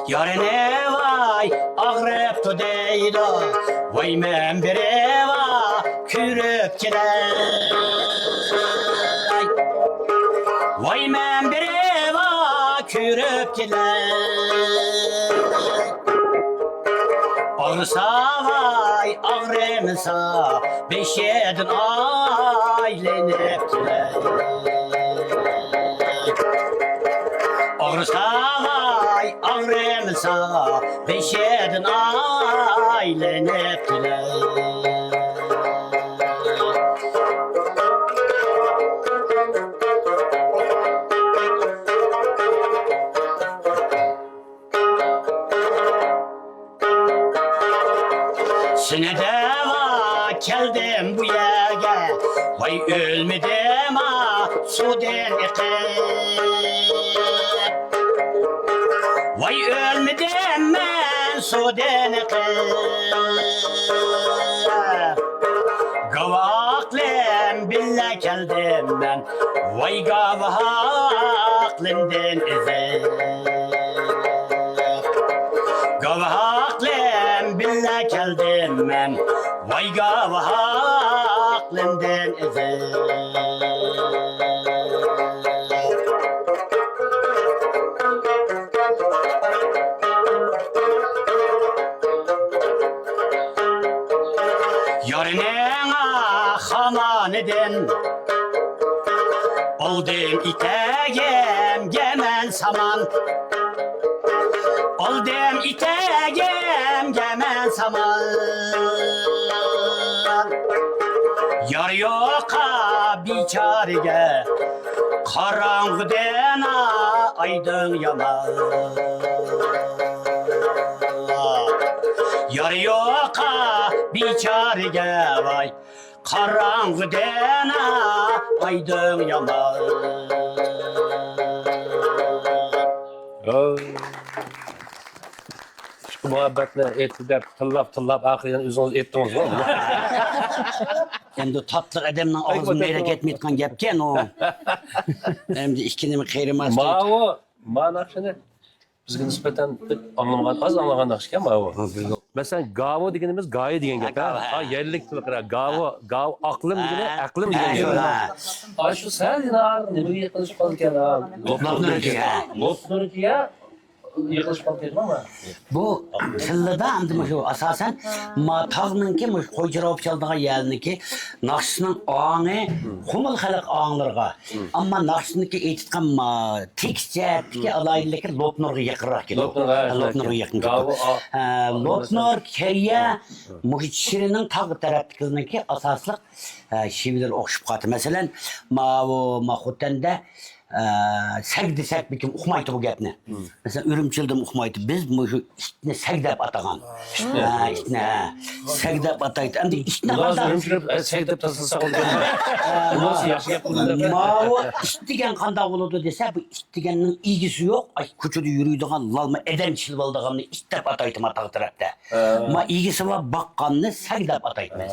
Yarine vay ağrıp deyda vay men bir eva kürüp gider. Vay men bir eva kürüp gider. Ağrısa vay ağrımsa beş yedin aylenip gider. Ağrısa vay ağrımsa beş yedin aylenip gider. Sine deva keldim bu yerge vay ölmedim ha suden vay ölmedim ben suden gavaklım billa keldim ben vay gavaklımden ezel gavaklım billa keldim ben vay gavaklımden ezel. Yarının haman edin oldum iteğim gemen saman oldum iteğim gemen saman yar yok ha biçarege karanlıktan aydın yaman yar yok ha biçarege vay karanlıktan aydın yaman. Şu muhabbetle ettiler, tillap ahirden özünüz ettiniz var mı? Hem tatlı adamla ağzını merak etmeyken yapken o. Hem de işkinimi kayırmaz. Ma nakşını bizge nispeten anlamagan, az anlagan nakşıken ma. Mesela gavo degenimiz gaye degen gep. Ha yerlik tilkira gavo aklım degene aklım degen gep. Ha şu sen ne bir yaklaşık kalırken ha. Lopnurkiya yaklaşık kalırken ama. Bu tillada andım şu asasen matağının ki koycurap çaldığı yerini ki nakşının ağını kumul halak ağınlarga ama nakşının ki eğitken tekstçe ki alaylaki lopnurga yakırak ki lopnurga yakın lopnur keriye muhitçirinin tağı tarafı kızının ki asaslık şiviler okşup katı mesela ma hutende seg desek bikim uxmaydı bu gapni. Mesela ürümçildim uxmaydı. Biz bu iştini seg dep atagan. İştini seg dep ataydı. Endi iştini kadar ürümçilip seg dep tasılsa oldu. Nasıl yaxşı yapıldı? Mavu iştigen kanda oldu dese bu iştigenin ilgisi yok. Ay küçüdü yürüydüğün lalma eden çilvaldığını iş dep ataydı mataq tarafta. Ma ilgisi var bakkanını seg dep ataydı.